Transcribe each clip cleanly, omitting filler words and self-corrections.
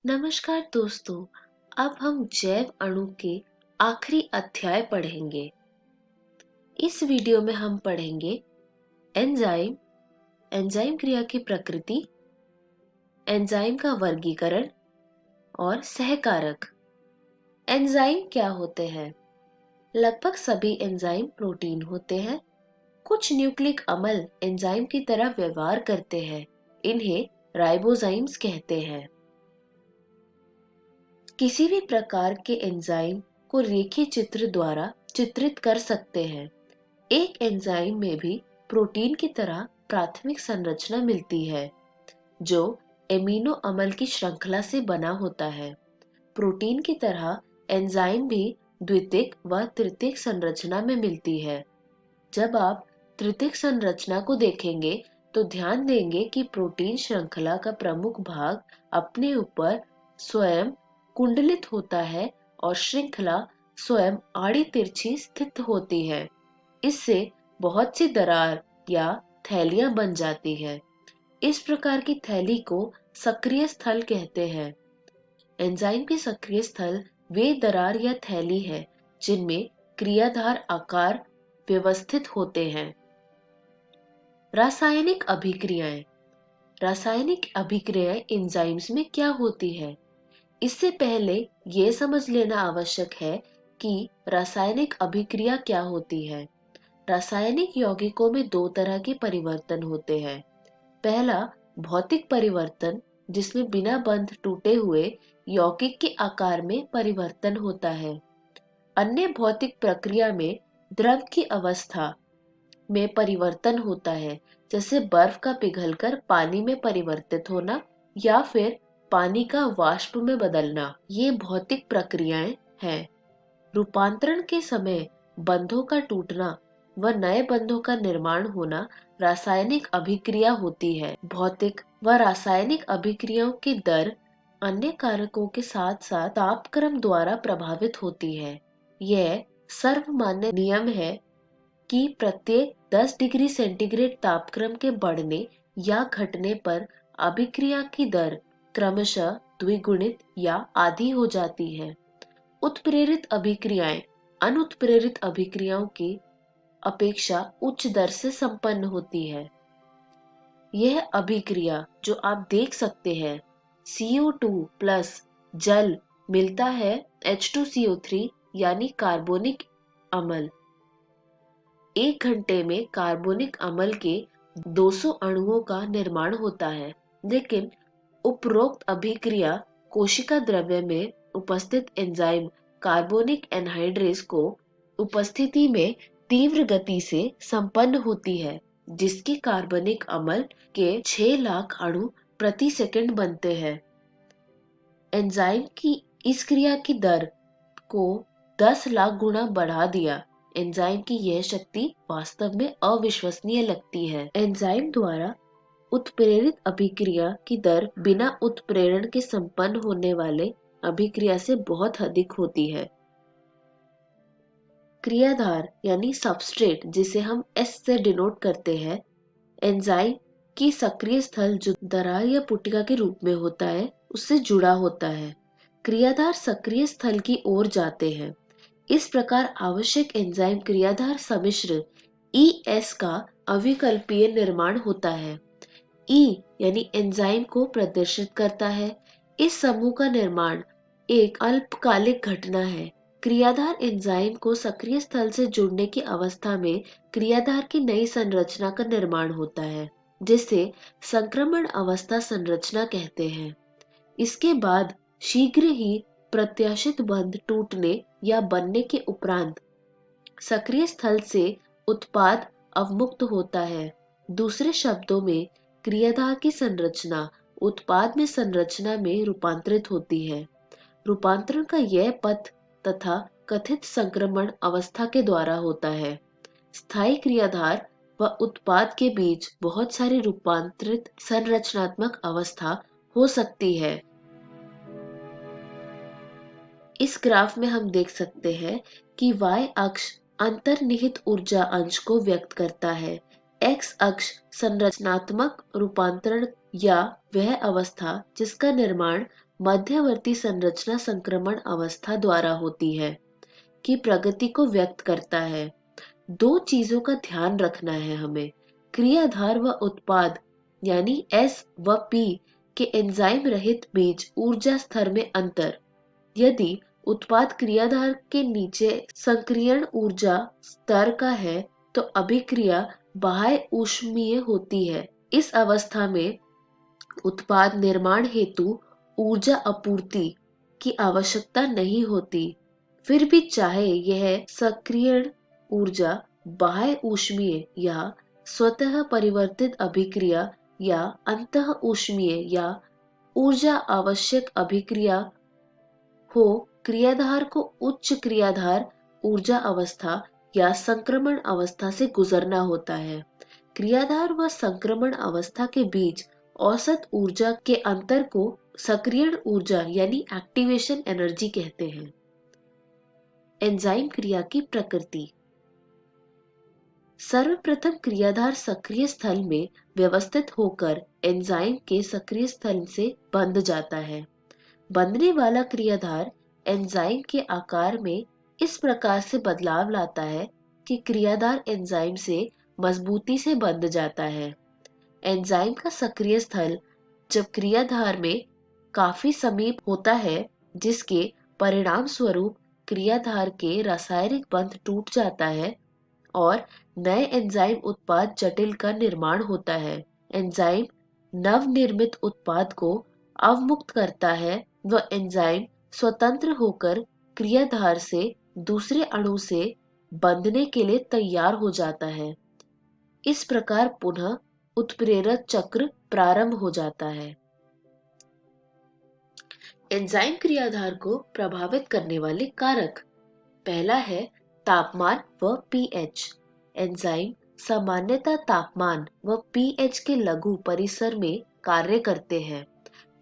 नमस्कार दोस्तों। अब हम जैव अणु के आखिरी अध्याय पढ़ेंगे। इस वीडियो में हम पढ़ेंगे एंजाइम, एंजाइम क्रिया की प्रकृति, एंजाइम का वर्गीकरण और सहकारक। एंजाइम क्या होते हैं? लगभग सभी एंजाइम प्रोटीन होते हैं। कुछ न्यूक्लिक अम्ल एंजाइम की तरह व्यवहार करते हैं। इन्हें राइबोजाइम्स कहते हैं। किसी भी प्रकार के एंजाइम को रेखीय चित्र द्वारा चित्रित कर सकते हैं। एक एंजाइम में भी प्रोटीन की तरह प्राथमिक संरचना मिलती है, जो एमिनो अम्ल की श्रृंखला से बना होता है। प्रोटीन की तरह एंजाइम भी द्वितीयक व तृतीयक संरचना में मिलती है। जब आप तृतीयक संरचना को देखेंगे, तो ध्यान देंगे कि प्रोटीन श्रृंखला का प्रमुख भाग अपने ऊपर स्वयं कुंडलित होता है और श्रृंखला स्वयं आड़ी तिरछी स्थित होती है। इससे बहुत सी दरार या थैलियां बन जाती है। इस प्रकार की थैली को सक्रिय स्थल कहते हैं। एंजाइम के सक्रिय स्थल वे दरार या थैली है जिनमें क्रियाधार आकार व्यवस्थित होते हैं। रासायनिक अभिक्रियाएं। रासायनिक अभिक्रियाएं एंजाइम्स में क्या होती है? इससे पहले यह समझ लेना आवश्यक है कि रासायनिक अभिक्रिया क्या होती है। रासायनिक यौगिकों में दो तरह के परिवर्तन होते हैं। पहला भौतिक परिवर्तन, जिसमें बिना बंध टूटे हुए यौगिक के आकार में परिवर्तन होता है। अन्य भौतिक प्रक्रिया में द्रव की अवस्था में परिवर्तन होता है, जैसे बर्फ का पिघलकर पानी में परिवर्तित होना या फिर पानी का वाष्प में बदलना। ये भौतिक प्रक्रियाएं हैं। रूपांतरण के समय बंधों का टूटना व नए बंधों का निर्माण होना रासायनिक अभिक्रिया होती है। भौतिक व रासायनिक अभिक्रियाओं की दर अन्य कारकों के साथ साथ तापक्रम द्वारा प्रभावित होती है। यह सर्वमान्य नियम है कि प्रत्येक 10 डिग्री सेंटीग्रेड तापक्रम के बढ़ने या घटने पर अभिक्रिया की दर क्रमशः द्विगुणित या आधी हो जाती है। उत्प्रेरित अभिक्रियाएं अनुत्प्रेरित अभिक्रियाओं की अपेक्षा उच्च दर से संपन्न होती है। यह अभिक्रिया जो आप देख सकते हैं, CO2 प्लस जल मिलता है H2CO3 यानी कार्बोनिक अम्ल। 1 घंटे में कार्बोनिक अम्ल के 200 अणुओं का निर्माण होता है, लेकिन उपरोक्त अभिक्रिया कोशिका द्रव्य में उपस्थित एंजाइम कार्बोनिक एनहाइड्रेज को उपस्थिति में तीव्र गति से संपन्न होती है, जिसकी कार्बनिक अम्ल के 6 लाख अणु प्रति सेकंड बनते हैं। एंजाइम की इस क्रिया की दर को 10 लाख गुना बढ़ा दिया। एंजाइम की यह शक्ति वास्तव में अविश्वसनीय लगती है। एंजाइम द्वारा उत्प्रेरित अभिक्रिया की दर बिना उत्प्रेरण के संपन्न होने वाले अभिक्रिया से बहुत अधिक होती है। क्रियाधार यानी सबस्ट्रेट, जिसे हम S से डिनोट करते हैं, एंजाइम की सक्रिय स्थल जो दरार या पुटिका के रूप में होता है, उससे जुड़ा होता है। क्रियाधार सक्रिय स्थल की ओर जाते हैं। इस प्रकार आवश्यक एंजाइम क्रियाधार सम्मिश्र ES का अविकल्पीय निर्माण होता है। E यानी एंजाइम को प्रदर्शित करता है। इस समूह का निर्माण एक अल्पकालिक घटना है। क्रियाधार एंजाइम को सक्रिय स्थल से जुड़ने की अवस्था में क्रियाधार की नई संरचना का निर्माण होता है, जिसे संक्रमण अवस्था संरचना कहते हैं। इसके बाद शीघ्र ही प्रत्याशित बंध टूटने या बनने के उपरांत सक्रिय स्थल से उत्पाद अवमुक्त होता है। दूसरे शब्दों में क्रियाधार की संरचना उत्पाद में संरचना में रूपांतरित होती है। रूपांतरण का यह पथ तथा कथित संक्रमण अवस्था के द्वारा होता है। स्थायी क्रियाधार व उत्पाद के बीच बहुत सारी रूपांतरित संरचनात्मक अवस्था हो सकती है। इस ग्राफ में हम देख सकते हैं कि y अक्ष अंतर्निहित ऊर्जा अंश को व्यक्त करता है। x अक्ष संरचनात्मक रूपांतरण या वह अवस्था जिसका निर्माण मध्यवर्ती संरचना संक्रमण अवस्था द्वारा होती है की प्रगति को व्यक्त करता है। दो चीजों का ध्यान रखना है हमें, क्रियाधार व उत्पाद यानी S व P के एंजाइम रहित बीच ऊर्जा स्तर में अंतर। यदि उत्पाद क्रियाधार के नीचे संक्रियण ऊर्जा स्तर का है तो अभिक्रिया बाह्य ऊष्मीय होती है। इस अवस्था में उत्पाद निर्माण हेतु ऊर्जा आपूर्ति की आवश्यकता नहीं होती। फिर भी चाहे यह सक्रियण ऊर्जा बाह्य ऊष्मीय या स्वतः परिवर्तित अभिक्रिया या अंतः ऊष्मीय या ऊर्जा आवश्यक अभिक्रिया हो, क्रियाधार को उच्च क्रियाधार ऊर्जा अवस्था या संक्रमण अवस्था से गुजरना होता है। क्रियाधार व संक्रमण अवस्था के बीच औसत ऊर्जा के अंतर को सक्रियण ऊर्जा यानी एक्टिवेशन एनर्जी कहते हैं। एंजाइम क्रिया की प्रकृति। सर्वप्रथम क्रियाधार सक्रिय स्थल में व्यवस्थित होकर एंजाइम के सक्रिय स्थल से बंध जाता है। बंधने वाला क्रियाधार एंजाइम के आकार में इस प्रकार से बदलाव लाता है कि क्रियाधार एंजाइम से मजबूती से बंध जाता है। एंजाइम का सक्रिय स्थल जब क्रियाधार में काफी समीप होता है, जिसके परिणाम स्वरूप क्रियाधार के रासायनिक बंध टूट जाता है और नए एंजाइम उत्पाद जटिल का निर्माण होता है। एंजाइम नवनिर्मित उत्पाद को अवमुक्त करता है व एंजाइम स्वतंत्र होकर क्रियाधार से दूसरे अणु से बंधने के लिए तैयार हो जाता है। इस प्रकार पुनः उत्प्रेरक चक्र प्रारंभ हो जाता है। एंजाइम क्रियाधार को प्रभावित करने वाले कारक। पहला है तापमान व पीएच। एंजाइम सामान्यतः तापमान व पीएच के लघु परिसर में कार्य करते हैं।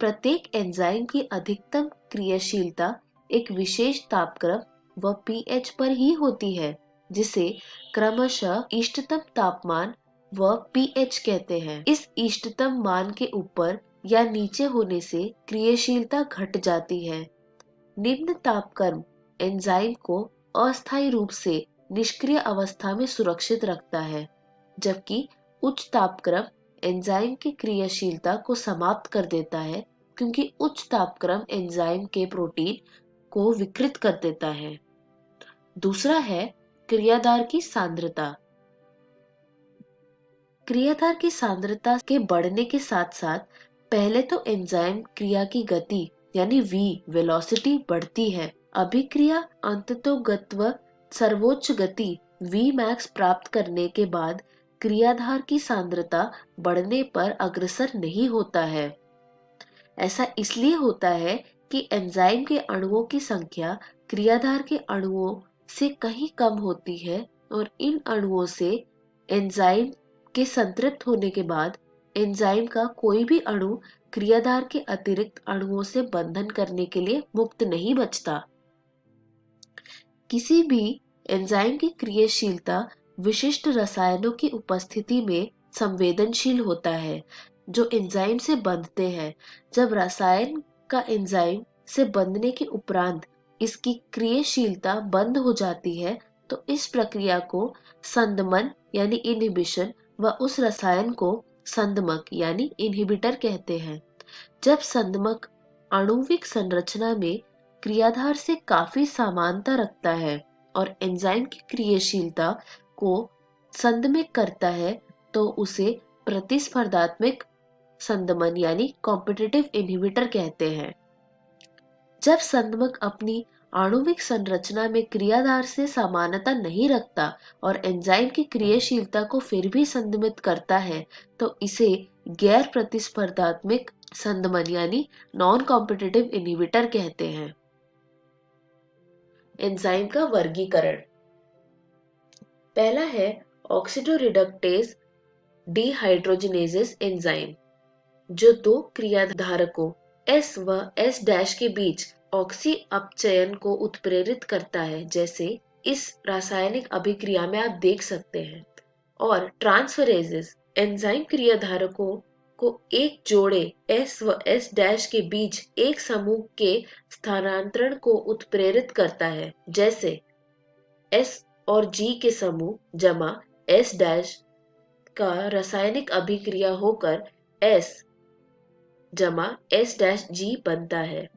प्रत्येक एंजाइम की अधिकतम क्रियाशीलता एक विशेष तापक्रम व पीएच पर ही होती है, जिसे क्रमशः इष्टतम तापमान व पीएच कहते हैं। इस इष्टतम मान के ऊपर या नीचे होने से क्रियाशीलता घट जाती है। निम्न तापक्रम एंजाइम को अस्थायी रूप से निष्क्रिय अवस्था में सुरक्षित रखता है, जबकि उच्च तापक्रम एंजाइम की क्रियाशीलता को समाप्त कर देता है, क्योंकि उच्च तापक्रम एंजाइम के प्रोटीन को विकृत कर देता है। दूसरा है क्रियाधार की सांद्रता। क्रियाधार की सांद्रता के बढ़ने के साथ साथ पहले तो एंजाइम क्रिया की गति यानी वेलोसिटी बढ़ती है। अभिक्रिया अंततोगत्व सर्वोच्च गति Vmax प्राप्त करने के बाद क्रियाधार की सांद्रता बढ़ने पर अग्रसर नहीं होता है। ऐसा इसलिए होता है कि एंजाइम के अणुओं की संख्या क्रियाधार के अणुओं से कहीं कम होती है और इन अणुओं से एंजाइम के संतृप्त होने के बाद एंजाइम का कोई भी अणु क्रियाधार के अतिरिक्त अणुओं से बंधन करने के लिए मुक्त नहीं बचता। किसी भी एंजाइम की क्रियाशीलता विशिष्ट रसायनों की उपस्थिति में संवेदनशील होता है, जो एंजाइम से बंधते हैं। जब रसायन का एंजाइम से बंधने के उपरांत इसकी क्रियाशीलता बंद हो जाती है, तो इस प्रक्रिया को संदमन यानी इनहिबिशन व उस रसायन को संदमक यानी इनहिबिटर कहते हैं। जब संदमक आणुविक संरचना में क्रियाधार से काफी समानता रखता है और एंजाइम की क्रियाशीलता को संदमित करता है, तो उसे प्रतिस्पर्धात्मक संदमन यानी कॉम्पिटिटिव इनहिबिटर कहते हैं। जब संदमक अपनी आणुविक संरचना में क्रियाधार से समानता नहीं रखता और एंजाइम की क्रियाशीलता को फिर भी संदमित करता है, तो इसे गैर प्रतिस्पर्धात्मक संदमन यानी नॉन कॉम्पिटिटिव इनहिबिटर कहते हैं। एंजाइम का वर्गीकरण। पहला है ऑक्सीडोरिडक्टेज डिहाइड्रोजिनेजेस एंजाइम, जो दो क्रियाधारकों S व S' के बीच ऑक्सी अपचयन को उत्प्रेरित करता है, जैसे इस रासायनिक अभिक्रिया में आप देख सकते हैं। और ट्रांसफरेजेस एंजाइम क्रियाधारकों को एक जोड़े S व S डैश के बीच एक समूह के स्थानांतरण को उत्प्रेरित करता है, जैसे S और G के समूह जमा S डैश का रासायनिक अभिक्रिया होकर S जमा S डैश G बनता है।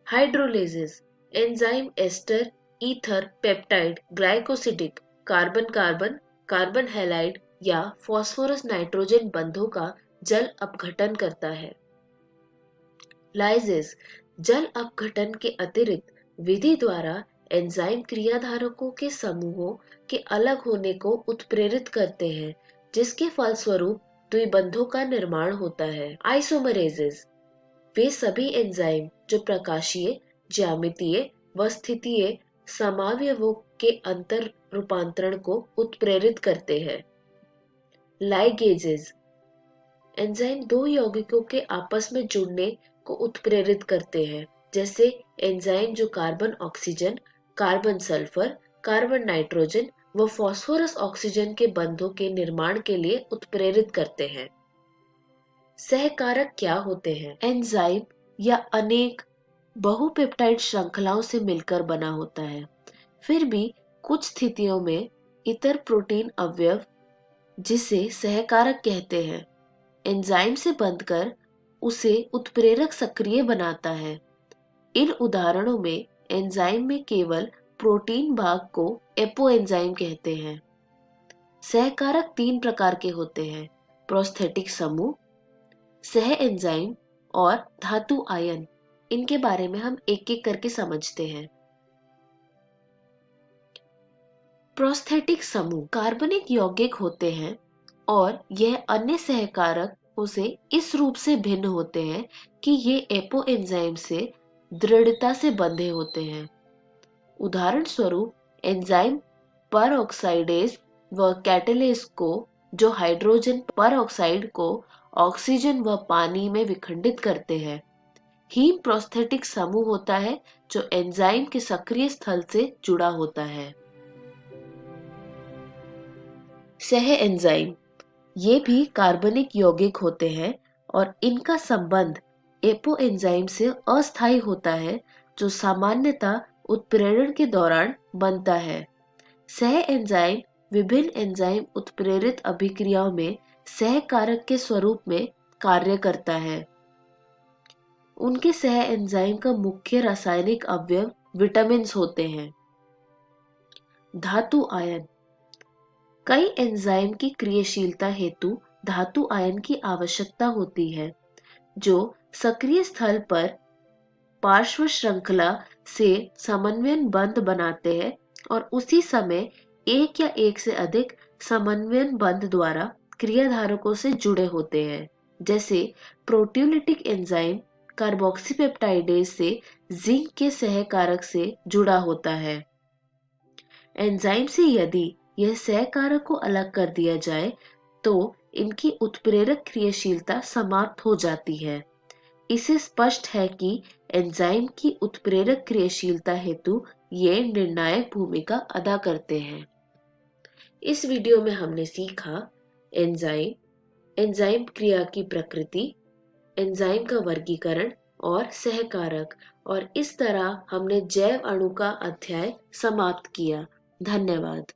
Hydrolysis enzyme ester ether peptide glycosidic carbon carbon carbon halide या फास्फोरस नाइट्रोजन बंधों का जल अपघटन करता है। लाइसिस जल अपघटन के अतिरिक्त विधि द्वारा एंजाइम क्रियाधारकों के समूहों के अलग होने को उत्प्रेरित करते हैं, जिसके फलस्वरूप द्विबंधों का निर्माण होता है। आइसोमरेजेस वे सभी एंजाइम जो प्रकाशीय, ज्यामितीय व स्थितीय समावयवों के अंतर रूपांतरण को उत्प्रेरित करते हैं। लाइगेजेस एंजाइम दो यौगिकों के आपस में जुड़ने को उत्प्रेरित करते हैं, जैसे एंजाइम जो carbon oxygen, carbon sulphur, carbon nitrogen व फास्फोरस ऑक्सीजन के बंधों के निर्माण के लिए उत्प्रेरित करते हैं। सहकारक क्या होते हैं? एंजाइम या अनेक बहुपेप्टाइड श्रृंखलाओं से मिलकर बना होता है। फिर भी कुछ स्थितियों में इतर प्रोटीन अवयव, जिसे सहकारक कहते हैं, एंजाइम से बंधकर उसे उत्प्रेरक सक्रिय बनाता है। इन उदाहरणों में एंजाइम में केवल प्रोटीन भाग को एपोएंजाइम कहते हैं। सहकारक तीन प्रकार के होते हैं: प्रोस्थेटिक समूह, सह एंजाइम और धातु आयन। इनके बारे में हम एक एक करके समझते हैं। प्रोस्थेटिक समूह कार्बनिक यौगिक होते हैं और यह अन्य सहकारकों से इस रूप से भिन्न होते हैं कि ये एपोएंजाइम से दृढ़ता से बंधे होते हैं। उदाहरण स्वरूप एंजाइम परऑक्साइडेज व कैटालेज को, जो हाइड्रोजन परऑक्साइड को ऑक्सीजन व पानी में विखंडित करते हैं। हीम प्रोस्थेटिक समूह होता है जो एंजाइम के सक्रिय स्थल से जुड़ा होता है। सह एंजाइम ये भी कार्बनिक यौगिक होते हैं और इनका संबंध एपोएंजाइम से अस्थायी होता है, जो सामान्यतः उत्प्रेरण के दौरान बनता है। सह एंजाइम विभिन्न एंजाइम उत्प्रेरित अभिक्रियाओं में सहकारक के स्वरूप में कार्य करता है। उनके सह एंजाइम का मुख्य रासायनिक अवयव विटामिन होते हैं। धातु आयन कई एंजाइम की क्रियाशीलता हेतु धातु आयन की आवश्यकता होती है, जो सक्रिय स्थल पर पार्श्व श्रृंखला से समन्वयन बंध बनाते हैं और उसी समय एक या एक से अधिक समन्वयन बंध द्वारा क्रियाधारकों से जुड़े होते हैं, जैसे प्रोटियोलिटिक एंजाइम कार्बोक्सीपेप्टाइडेज से जिंक के सहकारक से जुड़ा होता है। एंजाइम से यदि यह सहकारक को अलग कर दिया जाए तो इनकी उत्प्रेरक क्रियाशीलता समाप्त हो जाती है। इससे स्पष्ट है कि एंजाइम की उत्प्रेरक क्रियाशीलता हेतु ये निर्णायक भूमिका अदा करते हैं। इस वीडियो में हमने सीखा एंजाइम, एंजाइम क्रिया की प्रकृति, एंजाइम का वर्गीकरण और सहकारक, और इस तरह हमने जैव अणु का अध्याय समाप्त किया। धन्यवाद।